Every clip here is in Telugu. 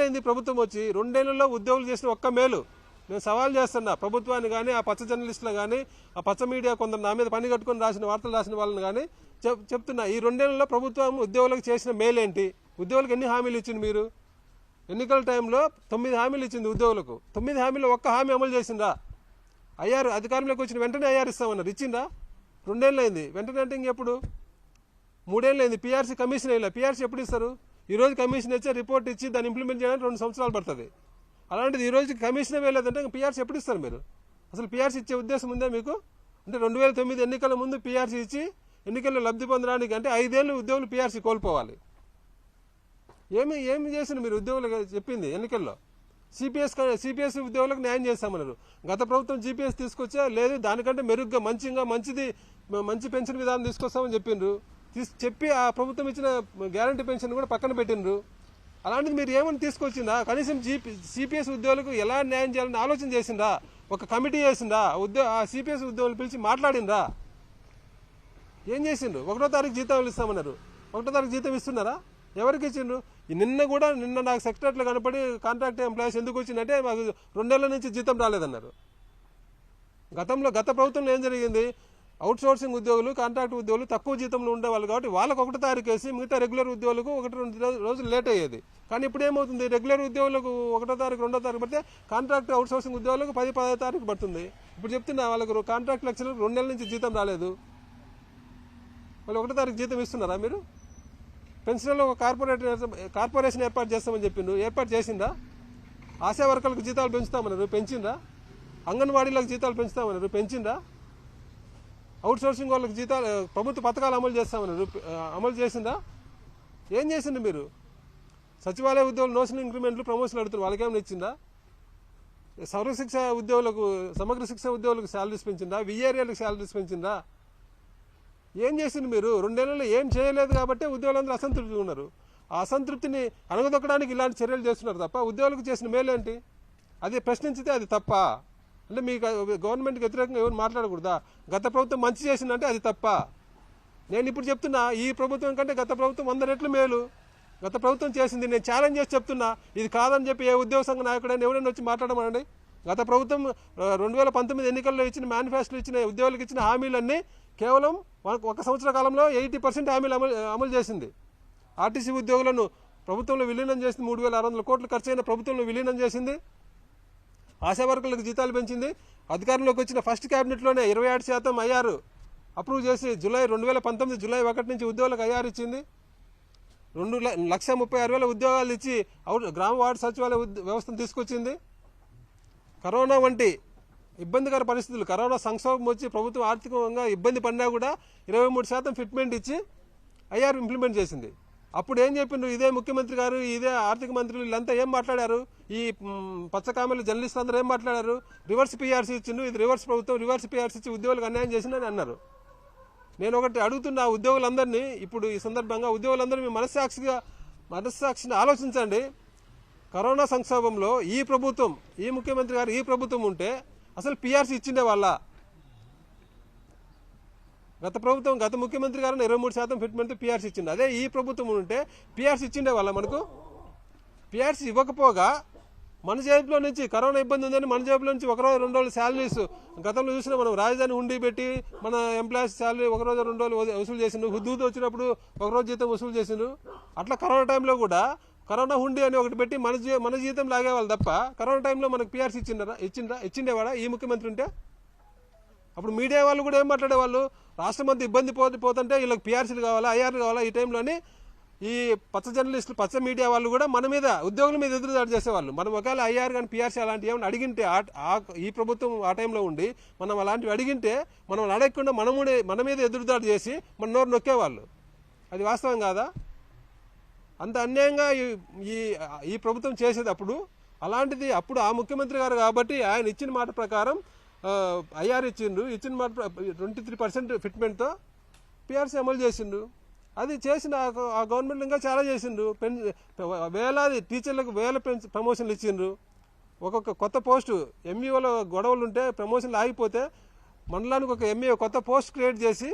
రెండేళ్ళైంది ప్రభుత్వం వచ్చి, రెండేళ్లలో ఉద్యోగులు చేసిన ఒక్క మేలు నేను సవాల్ చేస్తున్నా ప్రభుత్వాన్ని కానీ, ఆ పచ్చ జర్నలిస్టులు కానీ, ఆ పచ్చ మీడియా కొందరు నా మీద పని కట్టుకొని వార్తలు రాసిన వాళ్ళని కానీ చెప్తున్నా, ఈ రెండేళ్లలో ప్రభుత్వం ఉద్యోగులకు చేసిన మేలేంటి? ఉద్యోగులకు ఎన్ని హామీలు ఇచ్చింది మీరు? ఎన్నికల టైంలో 9 హామీలు ఇచ్చింది ఉద్యోగులకు. 9 హామీలో ఒక్క హామీ అమలు చేసిందా? ఐఆర్ అధికారంలోకి వచ్చిన వెంటనే ఐఆర్ ఇస్తామన్నారు, ఇచ్చిందా? 2 ఏళ్ళు అయింది. వెంటనే అంటే ఇంకెప్పుడు? 3 ఏళ్ళు అయింది. పీఆర్సీ కమిషన్ వేయాలి. పీఆర్సీ ఎప్పుడు ఇస్తారు? ఈరోజు కమిషన్ ఇచ్చే రిపోర్ట్ ఇచ్చి దాన్ని ఇంప్లిమెంట్ చేయడానికి 2 సంవత్సరాలు పడుతుంది. అలాంటిది ఈరోజు కమిషన్ వేయలేదంటే పీఆర్సీ ఎప్పుడు ఇస్తారు మీరు? అసలు పీఆర్సీ ఇచ్చే ఉద్దేశం ఉందా మీకు? అంటే 2009 ఎన్నికల ముందు పీఆర్సీ ఇచ్చి ఎన్నికల్లో లబ్ధి పొందడానికి అంటే 5 ఏళ్ళు ఉద్యోగులు పీఆర్సీ కోల్పోవాలి. ఏమి చేసిన మీరు ఉద్యోగులు చెప్పింది ఎన్నికల్లో? సిపిఎస్ ఉద్యోగులకు న్యాయం చేస్తామన్నారు. గత ప్రభుత్వం జీపీఎస్ తీసుకొచ్చా లేదు, దానికంటే మెరుగ్గా మంచి పెన్షన్ విధానం తీసుకొస్తామని చెప్పిండ్రు. చెప్పి ఆ ప్రభుత్వం ఇచ్చిన గ్యారంటీ పెన్షన్ కూడా పక్కన పెట్టిండ్రు. అలాంటిది మీరు ఏమని తీసుకొచ్చిందా? కనీసం సిపిఎస్ ఉద్యోగులకు ఎలా న్యాయం చేయాలని ఆలోచన చేసిందా? ఒక కమిటీ చేసిందా? ఆ సిపిఎస్ ఉద్యోగులు పిలిచి మాట్లాడిందా? ఏం చేసిండ్రు? 1వ తారీఖు జీతం ఇస్తామన్నారు. 1వ తారీఖు జీతం ఇస్తున్నారా? ఎవరికి ఇచ్చిండ్రు? నిన్న నాకు సెక్రటరీలో కనపడి కాంట్రాక్ట్ ఎంప్లాయీస్ ఎందుకు వచ్చిందంటే మాకు 2 ఏళ్ల నుంచి జీతం రాలేదన్నారు. గత ప్రభుత్వంలో ఏం జరిగింది? అవుట్ సోర్సింగ్ ఉద్యోగులు, కాంట్రాక్ట్ ఉద్యోగులు తక్కువ జీతంలో ఉండేవాళ్ళు కాబట్టి వాళ్ళకు 1వ తారీఖు వేసి మిగతా రెగ్యులర్ ఉద్యోగులకు 1-2 రోజులు లేట్ అయ్యేది. కానీ ఇప్పుడు ఏమవుతుంది? రెగ్యులర్ ఉద్యోగులకు 1వ తారీఖు 2వ తారీఖు పడితే కాంట్రాక్ట్ అవుట్ సోర్సింగ్ ఉద్యోగులకు 10-10వ తారీఖు పడుతుంది. ఇప్పుడు చెప్తున్నా వాళ్ళకు కాంట్రాక్ట్ లెక్చర్లకు 2 నెలల నుంచి జీతం రాలేదు. వాళ్ళు 1వ తారీఖు జీతం ఇస్తున్నారా మీరు? పెన్షన్లో ఒక కార్పొరేషన్ ఏర్పాటు చేస్తామని చెప్పిండు, ఏర్పాటు చేసిందా? ఆశా వర్కర్లకు జీతాలు పెంచుతామన్నారు, పెంచిందా? అంగన్వాడీలకు జీతాలు పెంచుతామన్నారు, పెంచిందా? అవుట్ సోర్సింగ్ వాళ్ళకి జీతాలు ప్రభుత్వ పథకాలు అమలు చేస్తామన్నారు, అమలు చేసిందా? ఏం చేసింది మీరు? సచివాలయ ఉద్యోగులు నోషన్ ఇంక్రిమెంట్లు ప్రమోషన్లు అడుగుతారు, వాళ్ళకేమైనా ఇచ్చిందా? సమగ్ర శిక్ష ఉద్యోగులకు శాలరీస్ పెంచిందా? విఏరియాలకు శాలరీస్ పెంచిందా? ఏం చేసింది మీరు? 2 ఏళ్లలో ఏం చేయలేదు కాబట్టి ఉద్యోగులందరూ అసంతృప్తిగా ఉన్నారు. ఆ అసంతృప్తిని అణగదొక్కడానికి ఇలాంటి చర్యలు చేస్తున్నారు తప్ప ఉద్యోగులకు చేసిన మేలేంటి? అది ప్రశ్నించితే అది తప్ప? అంటే మీకు గవర్నమెంట్కి వ్యతిరేకంగా ఎవరు మాట్లాడకూడదా? గత ప్రభుత్వం మంచి చేసిందంటే అది తప్ప? నేను ఇప్పుడు చెప్తున్నా, ఈ ప్రభుత్వం కంటే గత ప్రభుత్వం 100 రెట్లు మేలు. గత ప్రభుత్వం చేసింది నేను ఛాలెంజ్ చేసి చెప్తున్నా. ఇది కాదని చెప్పి ఏ ఉద్యోగ సంఘ నాయకుడైనా ఎవరైనా వచ్చి మాట్లాడమనండి. గత ప్రభుత్వం 2019 ఎన్నికల్లో ఇచ్చిన మేనిఫెస్టోలో ఇచ్చిన ఉద్యోగులకు ఇచ్చిన హామీలన్నీ కేవలం 1 సంవత్సర కాలంలో 80% హామీలు అమలు చేసింది. ఆర్టీసీ ఉద్యోగులను ప్రభుత్వంలో విలీనం చేసింది. 3,600 కోట్లు ఖర్చు అయిన ప్రభుత్వంలో విలీనం చేసింది. ఆశా వర్కర్లకు జీతాలు పెంచింది. అధికారంలోకి వచ్చిన ఫస్ట్ క్యాబినెట్లోనే 27% ఐఆర్ అప్రూవ్ చేసి 2019 జూలై 1 నుంచి ఉద్యోగులకు ఐఆర్ ఇచ్చింది. 2,36,000 ఉద్యోగాలు ఇచ్చి గ్రామ వార్డు సచివాలయ వ్యవస్థను తీసుకొచ్చింది. కరోనా వంటి ఇబ్బందికర పరిస్థితులు, కరోనా సంక్షోభం వచ్చి ప్రభుత్వం ఆర్థికంగా ఇబ్బంది పడినా కూడా 23% ఫిట్మెంట్ ఇచ్చి ఐఆర్ ఇంప్లిమెంట్ చేసింది. అప్పుడు ఏం చెప్పిండ్రు? ఇదే ముఖ్యమంత్రి గారు, ఇదే ఆర్థిక మంత్రులు వీళ్ళంతా ఏం మాట్లాడారు? ఈ పచ్చకామెల జర్నలిస్టులు అందరూ ఏం మాట్లాడారు? రివర్స్ పీఆర్సీ ఇచ్చిండు, ఇది రివర్స్ ప్రభుత్వం, రివర్స్ పీఆర్సీ ఇచ్చి ఉద్యోగులకు అన్యాయం చేసిందని అన్నారు. నేను ఒకటి అడుగుతున్నా ఉద్యోగులందరినీ, ఇప్పుడు ఈ సందర్భంగా ఉద్యోగులందరూ మీ మనస్సాక్షిని ఆలోచించండి. కరోనా సంక్షోభంలో ఈ ప్రభుత్వం, ఈ ముఖ్యమంత్రి గారు, ఈ ప్రభుత్వం ఉంటే అసలు పీఆర్సీ ఇచ్చిండే వాళ్ళ? గత ముఖ్యమంత్రి గారు 23% ఫిట్మెంట్ పీఆర్సీ ఇచ్చింది. అదే ఈ ప్రభుత్వం ఉంటే పీఆర్సీ ఇచ్చిండే వాళ్ళ? మనకు పీఆర్సీ ఇవ్వకపోగా మన జేబులో నుంచి కరోనా ఇబ్బంది ఉందని మన జేబులో నుంచి 1 రోజు 2 రోజులు శాలరీస్ గతంలో చూసినా మనం రాజధాని ఉండి పెట్టి మన ఎంప్లాయీస్ శాలరీ 1 రోజు 2 రోజులు వసూలు చేసిండు. హుద్దూతో వచ్చినప్పుడు 1 రోజు జీతం వసూలు చేసిండు. అట్లా కరోనా టైంలో కూడా కరోనా హుండీ అని ఒకటి పెట్టి మన జీతం లాగేవాళ్ళు తప్ప కరోనా టైంలో మనకు పీఆర్సీ ఇచ్చిండేవాడా ఈ ముఖ్యమంత్రి ఉంటే? అప్పుడు మీడియా వాళ్ళు కూడా ఏం మాట్లాడేవాళ్ళు? రాష్ట్రం అంతా ఇబ్బంది పోతుంటే వీళ్ళకి పీఆర్సీలు కావాలా, ఐఆర్లు కావాలా ఈ టైంలోని ఈ పచ్చ జర్నలిస్టులు, పచ్చ మీడియా వాళ్ళు కూడా మన మీద, ఉద్యోగుల మీద ఎదురుదాడి చేసేవాళ్ళు. మనం ఒకవేళ ఐఆర్ కానీ పీఆర్సీ అలాంటివి ఏమైనా అడిగింటే ఈ ప్రభుత్వం ఆ టైంలో ఉండి మనం అలాంటివి అడిగింటే మనం అడగకుండా మన మీద ఎదురుదాడి చేసి మన నోరు నొక్కేవాళ్ళు. అది వాస్తవం కాదా? అంత అన్యాయంగా ఈ ప్రభుత్వం చేసేది అప్పుడు. అలాంటిది అప్పుడు ఆ ముఖ్యమంత్రి గారు కాబట్టి ఆయన ఇచ్చిన మాట ప్రకారం ఐఆర్ ఇచ్చిండు, ఇచ్చిన మాట 23% ఫిట్మెంట్తో పీఆర్సీ అమలు చేసిండు. అది చేసిన ఆ గవర్నమెంట్ ఇంకా చాలా చేసిండు. వేలాది టీచర్లకు ప్రమోషన్లు ఇచ్చిండ్రు. ఒక్కొక్క కొత్త పోస్టు ఎంఈఓలో గొడవలు ఉంటే ప్రమోషన్లు ఆగిపోతే మండలానికి ఒక ఎంఈఓ కొత్త పోస్ట్ క్రియేట్ చేసి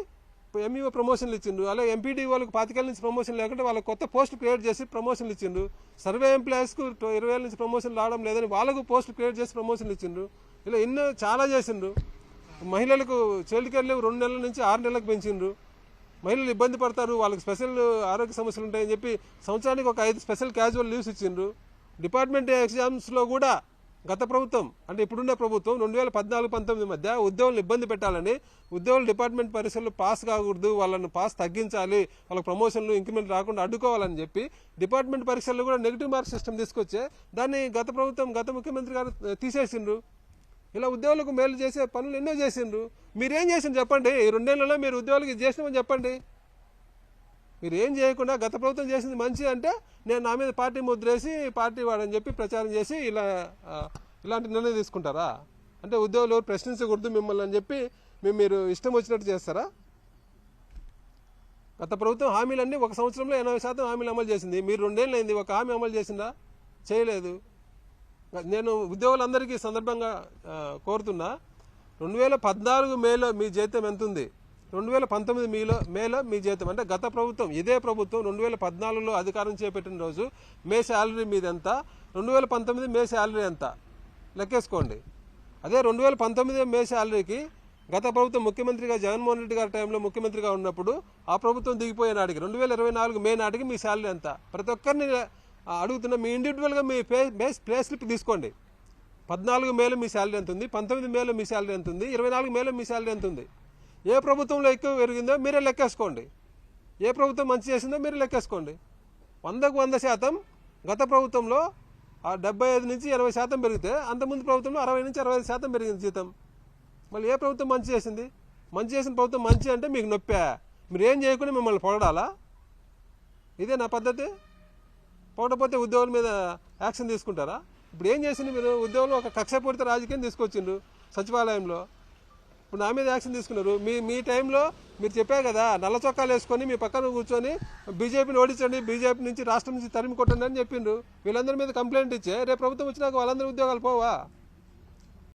ఎంఈఓ ప్రమోషన్లు ఇచ్చిండ్రు, అలాగే ఎంపీడీ వాళ్ళకి 25 నుంచి ప్రమోషన్ లేకుంటే వాళ్ళకి కొత్త పోస్టులు క్రియేట్ చేసి ప్రమోషన్లు ఇచ్చిండ్రు. సర్వే ఎంప్లాయీస్కు 20 నుంచి ప్రమోషన్లు రావడం లేదని వాళ్ళకు పోస్టులు క్రియేట్ చేసి ప్రమోషన్లు ఇచ్చిండ్రు. ఇలా ఎన్నో చాలా చేసిండ్రు. మహిళలకు చైల్డ్ కేర్ లీవ్ 2 నెలల నుంచి 6 నెలలకు పెంచిండ్రు. మహిళలు ఇబ్బంది పడతారు, వాళ్ళకి స్పెషల్ ఆరోగ్య సమస్యలు ఉంటాయని చెప్పి సంవత్సరానికి ఒక 5 స్పెషల్ క్యాజువల్ లీవ్స్ ఇచ్చిండ్రు. డిపార్ట్మెంట్ ఎగ్జామ్స్లో కూడా గత ప్రభుత్వం అంటే ఇప్పుడున్న ప్రభుత్వం 2014-19 మధ్య ఉద్యోగులను ఇబ్బంది పెట్టాలని, ఉద్యోగులు డిపార్ట్మెంట్ పరీక్షలు పాస్ కాకూడదు, వాళ్ళని పాస్ తగ్గించాలి, వాళ్ళకి ప్రమోషన్లు ఇంక్రిమెంట్ రాకుండా అడ్డుకోవాలని చెప్పి డిపార్ట్మెంట్ పరీక్షల్లో కూడా నెగిటివ్ మార్క్ సిస్టమ్ తీసుకొచ్చే దాన్ని గత ప్రభుత్వం గత ముఖ్యమంత్రి గారు తీసేసిండ్రు. ఇలా ఉద్యోగులకు మేలు చేసే పనులు ఎన్నో చేసిండ్రు. మీరేం చేసిండ్రు చెప్పండి? ఈ 2 నెలల్లో మీరు ఉద్యోగులకు చేసినామని చెప్పండి. మీరు ఏం చేయకుండా గత ప్రభుత్వం చేసింది మంచి అంటే నేను నా మీద పార్టీ ముద్రేసి పార్టీ వాడని చెప్పి ప్రచారం చేసి ఇలాంటి నిర్ణయం తీసుకుంటారా? అంటే ఉద్యోగులు ఎవరు ప్రశ్నించకూడదు మిమ్మల్ని అని చెప్పి మీరు ఇష్టం వచ్చినట్టు చేస్తారా? గత ప్రభుత్వం హామీలన్నీ 1 సంవత్సరంలో 80% హామీలు అమలు చేసింది. మీరు 2 ఏళ్ళు అయింది, ఒక హామీ అమలు చేసిందా? చేయలేదు. నేను ఉద్యోగులందరికీ సందర్భంగా కోరుతున్నా, 2014 మేలో మీ జీతం ఎంత ఉంది, 2019 మేలో మీ జీతం అంటే గత ప్రభుత్వం ఇదే ప్రభుత్వం 2014లో అధికారం చేపట్టిన రోజు మే శాలరీ మీద ఎంత, 2019 మే శాలరీ ఎంత లెక్కేసుకోండి. అదే 2019 మే శాలరీకి గత ప్రభుత్వం ముఖ్యమంత్రిగా జగన్మోహన్ రెడ్డి గారి టైంలో ముఖ్యమంత్రిగా ఉన్నప్పుడు ఆ ప్రభుత్వం దిగిపోయే నాటికి 2024 మే నాటికి మీ శాలరీ ఎంత? ప్రతి ఒక్కరిని అడుగుతున్నా, మీ ఇండివిజువల్గా మీ పే స్లిప్ తీసుకోండి. 14 మేలో మీ శాలరీ ఎంత ఉంది, 19 మేలో మీ శాలరీ ఎంత ఉంది, 24 మేలో మీ శాలరీ ఎంత ఉంది? ఏ ప్రభుత్వంలో ఎక్కువ పెరిగిందో మీరే లెక్కేసుకోండి. ఏ ప్రభుత్వం మంచి చేసిందో మీరే లెక్కేసుకోండి. 100కు 100% గత ప్రభుత్వంలో 75 నుంచి 80% పెరిగితే అంతకుముందు ప్రభుత్వంలో 60 నుంచి 65% పెరిగింది జీతం. మళ్ళీ ఏ ప్రభుత్వం మంచి చేసింది? మంచి చేసిన ప్రభుత్వం మంచి అంటే మీకు నొప్పా? మీరు ఏం చేయకుండా మిమ్మల్ని పొగడాలా? ఇదే నా పద్ధతి? పొగడపోతే ఉద్యోగుల మీద యాక్షన్ తీసుకుంటారా? ఇప్పుడు ఏం చేసింది మీరు? ఉద్యోగులు ఒక కక్షపూరిత రాజకీయం తీసుకొచ్చిండ్రు సచివాలయంలో. ఇప్పుడు నా మీద యాక్షన్ తీసుకున్నారు. మీ టైంలో మీరు చెప్పారు కదా, నల్ల చొక్కాలు వేసుకొని మీ పక్కన కూర్చొని బీజేపీని ఓడించండి, బీజేపీ నుంచి రాష్ట్రం నుంచి తరిమి కొట్టండి అని చెప్పిండ్రు. వీళ్ళందరి మీద కంప్లైంట్ ఇచ్చే రేపు ప్రభుత్వం వచ్చినాక వాళ్ళందరి ఉద్యోగాలు పోవా?